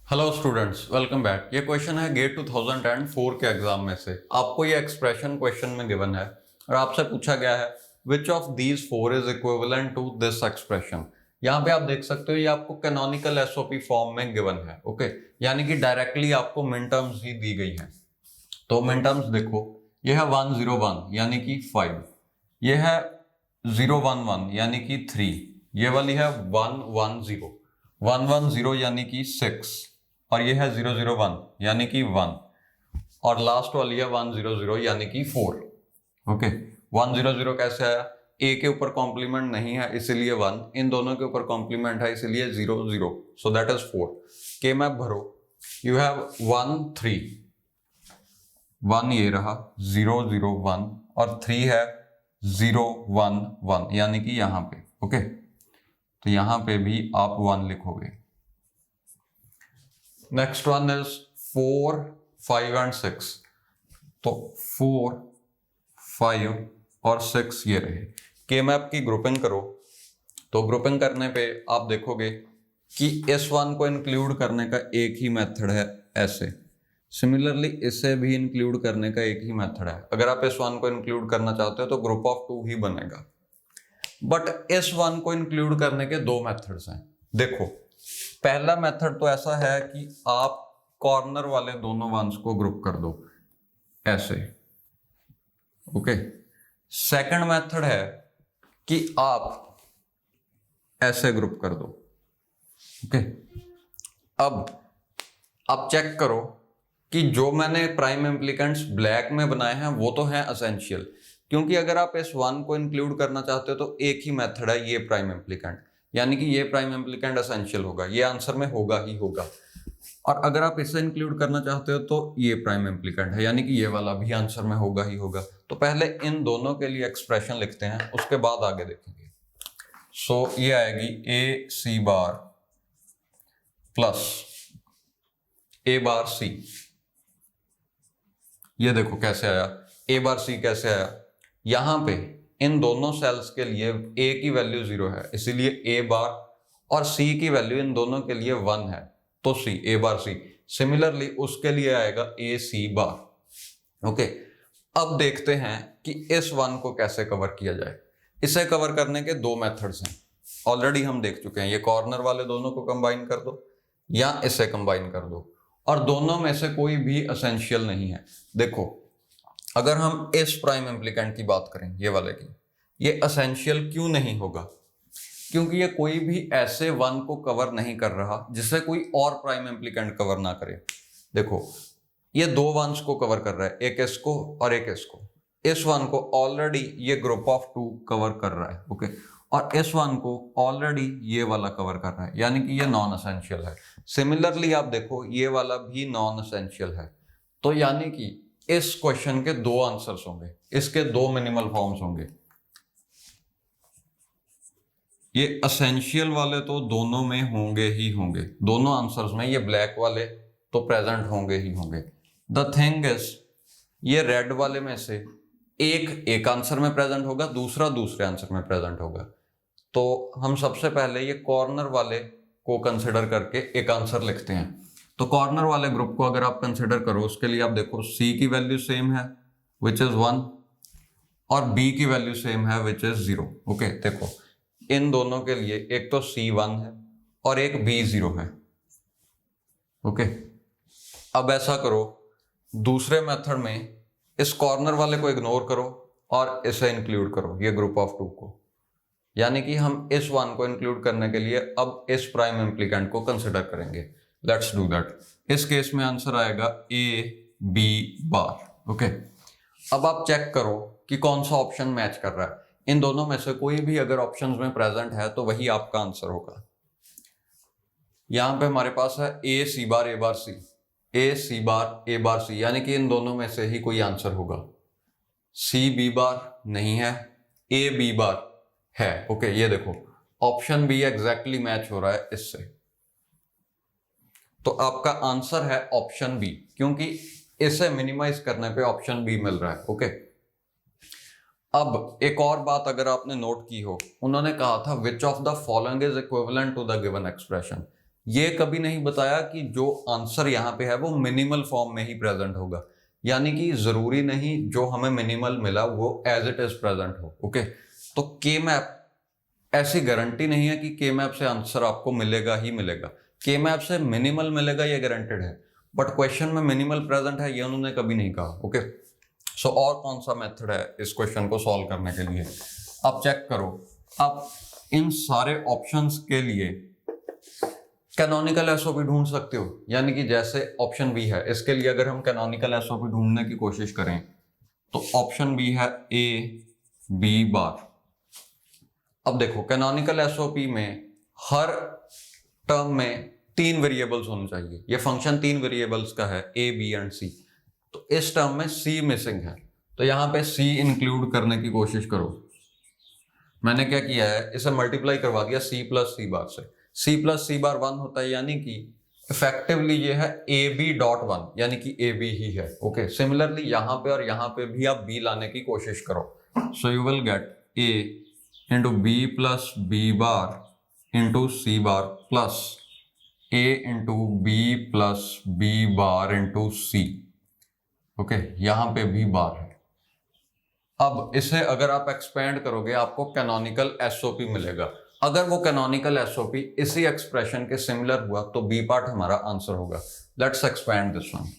Hello students, welcome back. ये question है gate 2004 के एग्जाम में से। आपको ये एक्सप्रेशन क्वेश्चन में गिवन है और आपसे पूछा गया है which of these four is equivalent to this expression. यहाँ पे आप देख सकते हो ये आपको कैनोनिकल एसओपी फॉर्म में गिवन है। ओके, यानी कि डायरेक्टली आपको मिन टर्म्स ही दी गई है। तो मिन टर्म्स देखो, ये है 101 यानी कि 5, ये है 011 यानी कि 3, ये वाली है 110 110 यानी कि 6, और ये है 001 यानी कि 1, और लास्ट वाली है 100 यानी कि 4। ओके, 100 कैसे आया? ए के ऊपर कॉम्प्लीमेंट नहीं है इसीलिए 1, इन दोनों के ऊपर कॉम्प्लीमेंट है इसीलिए 00, सो दैट इज 4। के मैप भरो, यू हैव 1 3, 1 ये रहा 001 और 3 है 011 यानी कि यहां पे। ओके, तो यहां पे भी आप 1 लिखोगे। नेक्स्ट वन इज 4 5 एंड 6, तो 4 5 और 6 ये रहे। के मैप की ग्रुपिंग करो, तो ग्रुपिंग करने पे आप देखोगे कि इस वन को इंक्लूड करने का एक ही मेथड है ऐसे। सिमिलरली इसे भी इंक्लूड करने का एक ही मेथड है। अगर आप इस वन को इंक्लूड करना चाहते हो तो ग्रुप ऑफ 2 ही बनेगा। बट इस वन को इंक्लूड करने के दो मेथड्स हैं। देखो, पहला मेथड तो ऐसा है कि आप कॉर्नर वाले दोनों वंस को ग्रुप कर दो ऐसे। ओके, सेकंड मेथड है कि आप ऐसे ग्रुप कर दो। ओके, अब आप चेक करो कि जो मैंने प्राइम इम्प्लीकेंट्स ब्लैक में बनाए हैं वो तो हैं एसेंशियल, क्योंकि अगर आप इस वन को इंक्लूड करना चाहते हो तो एक ही मेथड है ये प्राइम इम्प्लीकेंट, यानी कि ये प्राइम इम्प्लीकेंट एसेंशियल होगा, ये आंसर में होगा ही होगा। और अगर आप इसे इंक्लूड करना चाहते हो तो ये प्राइम इम्प्लीकेंट है, यानी कि ये वाला भी आंसर में होगा ही होगा। तो पहले इन दोनों के लिए एक्सप्रेशन लिखते हैं, उसके बाद आगे देखेंगे। सो ये आएगी ए सी बार प्लस ए बार सी। ये देखो कैसे आया, ए बार सी कैसे आया? यहां पे इन दोनों सेल्स के लिए ए की वैल्यू 0 है इसीलिए ए बार, और सी की वैल्यू इन दोनों के लिए 1 है तो सी, ए बार सी। सिमिलरली उसके लिए आएगा ए सी बार। ओके, अब देखते हैं कि इस वन को कैसे कवर किया जाए। इसे कवर करने के दो मेथड्स हैं, ऑलरेडी हम देख चुके हैं। ये कॉर्नर वाले दोनों को कंबाइन कर दो या इसे कंबाइन कर दो, और दोनों में से कोई भी एसेंशियल नहीं है। देखो, अगर हम इस प्राइम इम्प्लीकेंट की बात करें, ये वाले की, ये एसेंशियल क्यों नहीं होगा? क्योंकि ये कोई भी ऐसे वन को कवर नहीं कर रहा जिसे कोई और प्राइम इम्प्लीकेंट कवर ना करे। देखो, ये दो वंस को कवर कर रहा है, एक इसको और एक इसको। इस वन को ऑलरेडी ये ग्रुप ऑफ 2 कवर कर रहा है। ओके, और इस वन को ऑलरेडी ये वाला कवर कर रहा है, यानी कि ये नॉन एसेंशियल है। सिमिलरली आप देखो, ये वाला भी नॉन एसेंशियल है। तो यानी कि इस क्वेश्चन के दो आंसर्स होंगे, इसके दो मिनिमल फॉर्म्स होंगे। ये एसेंशियल वाले तो दोनों में होंगे ही होंगे, दोनों आंसर्स में ये ब्लैक वाले तो प्रेजेंट होंगे ही होंगे। द थिंग इज, ये रेड वाले में से एक आंसर में प्रेजेंट होगा, दूसरा दूसरे आंसर में प्रेजेंट होगा। तो हम सबसे पहले ये कॉर्नर वाले को कंसिडर करके एक आंसर लिखते हैं। तो कॉर्नर वाले ग्रुप को अगर आप कंसिडर करो, उसके लिए आप देखो सी की वैल्यू सेम है विच इज 1, और बी की वैल्यू सेम है विच इज 0। ओके, देखो इन दोनों के लिए एक तो C1 है और एक B0 है। ओके, अब ऐसा करो, दूसरे मेथड में इस कॉर्नर वाले को इग्नोर करो और इसे इंक्लूड करो, ये ग्रुप ऑफ 2 को। यानी कि हम इस वन को इंक्लूड करने के लिए अब इस प्राइम इम्प्लीकेंट को कंसिडर करेंगे। Let's do that. इस केस में आंसर आएगा A B बार। ओके, अब आप चेक करो कि कौन सा ऑप्शन मैच कर रहा है। इन दोनों में से कोई भी अगर ऑप्शंस में प्रेजेंट है तो वही आपका आंसर होगा। यहां पे हमारे पास है ए सी बार ए बार सी, ए सी बार ए बार सी, यानी कि इन दोनों में से ही कोई आंसर होगा। सी बी बार नहीं है, ए बी बार है। ओके, ये देखो ऑप्शन बी एग्जैक्टली मैच हो रहा है इससे, तो आपका आंसर है ऑप्शन बी, क्योंकि इसे मिनिमाइज करने पे ऑप्शन बी मिल रहा है। ओके, अब एक और बात अगर आपने नोट की हो, उन्होंने कहा था which of the following is equivalent to the given expression. ये कभी नहीं बताया कि जो आंसर यहाँ पे है वो मिनिमल फॉर्म में ही प्रेजेंट होगा, यानी कि जरूरी नहीं जो हमें मिनिमल मिला वो एज इट इज प्रेजेंट हो। ओके, तो के मैप ऐसी गारंटी नहीं है कि के मैप से आंसर आपको मिलेगा ही मिलेगा। के मैप से मिनिमल मिलेगा ये गारंटेड है, बट क्वेश्चन में मिनिमल प्रेजेंट है ये उन्होंने कभी नहीं कहा। ओके, सो और कौन सा मेथड है इस क्वेश्चन को सॉल्व करने के लिए, आप चेक करो। आप इन सारे ऑप्शंस के लिए कैनोनिकल एसओपी ढूंढ सकते हो, यानी कि जैसे ऑप्शन बी है, इसके लिए अगर हम कैनोनिकल एसओपी ढूंढने की कोशिश करें तो ऑप्शन बी है ए बी बार। अब देखो कैनोनिकल एसओपी में हर टर्म में 3 वेरिएबल्स होने चाहिए, ये फंक्शन 3 वेरिएबल्स का है ए बी एंड सी, तो इस टर्म में सी मिसिंग है, तो यहां पे सी इंक्लूड करने की कोशिश करो। मैंने क्या किया है, इसे मल्टीप्लाई करवा दिया सी प्लस सी बार से, सी प्लस सी बार 1 होता है, यानी कि इफेक्टिवली ये है ए बी डॉट 1, यानी कि ए बी ही है। ओके, सिमिलरली यहाँ पे और यहाँ पे भी आप बी लाने की कोशिश करो, so you will get a into b plus b bar into c bar plus a into b plus b bar into c. Okay, यहाँ पे भी बार है। अब इसे अगर आप एक्सपेंड करोगे आपको कैनोनिकल एसओपी मिलेगा। अगर वो कैनोनिकल एसओपी इसी एक्सप्रेशन के सिमिलर हुआ तो बी पार्ट हमारा आंसर होगा। Let's expand this one.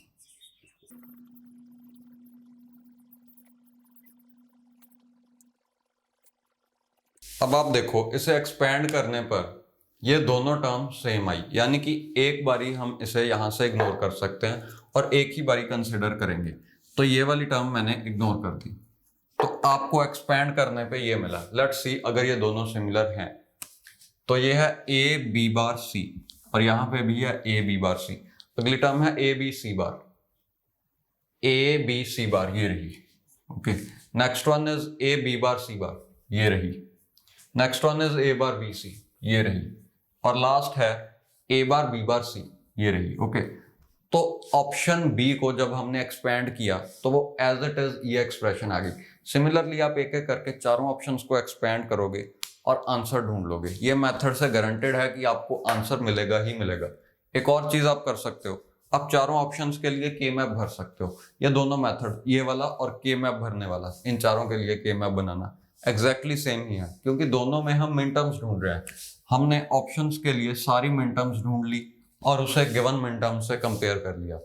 अब आप देखो इसे एक्सपेंड करने पर ये दोनों टर्म सेम आई, यानी कि एक बारी हम इसे यहां से इग्नोर कर सकते हैं और एक ही बारी कंसिडर करेंगे, तो ये वाली टर्म मैंने इग्नोर कर दी, तो आपको एक्सपेंड करने पे ये मिला। लेट्स सी अगर ये दोनों सिमिलर हैं तो ये है ए बी बार सी और यहां पे भी है ए बी बार सी। अगली टर्म है A B C bar, A B C bar ये रही। Okay, next one is A B bar C bar, ये रही। Next one is A bar B C, ये रही। और लास्ट है ए बार बी बार सी, ये रही। ओके, तो ऑप्शन बी को जब हमने एक्सपेंड किया तो वो एज इट इज ये एक्सप्रेशन आ गई। सिमिलरली आप एक एक करके चारों ऑप्शंस को एक्सपेंड करोगे और आंसर ढूंढ लोगे। ये मेथड से गारंटेड है कि आपको आंसर मिलेगा ही मिलेगा। एक और चीज आप कर सकते हो, आप चारों ऑप्शंस के लिए के मैप भर सकते हो। ये दोनों मेथड, ये वाला और के मैप भरने वाला, इन चारों के लिए के मैप बनाना एग्जैक्टली सेम ही है, क्योंकि दोनों में हम मिन टर्म्स ढूंढ रहे हैं। हमने ऑप्शंस के लिए सारी मिन टर्म्स ढूंढ ली और उसे गिवन मिन टर्म से कंपेयर कर लिया।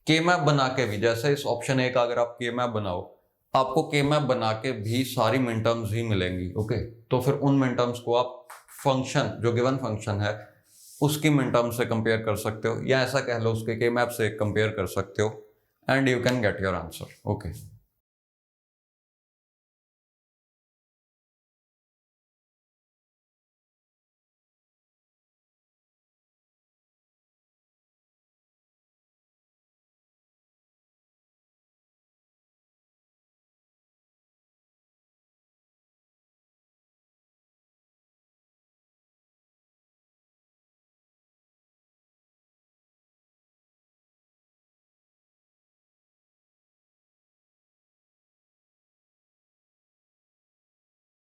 के मैप बना के भी, जैसे इस ऑप्शन ए का अगर आप के मैप बनाओ, आपको के मैप बना के भी सारी मिन टर्म्स ही मिलेंगी। ओके, तो फिर उन मिन टर्म्स को आप फंक्शन, जो गिवन फंक्शन है उसकी मिन टर्म से कंपेयर कर सकते हो, या ऐसा कह लो उसके के मैप से कंपेयर कर सकते हो, and you can get your answer. Okay.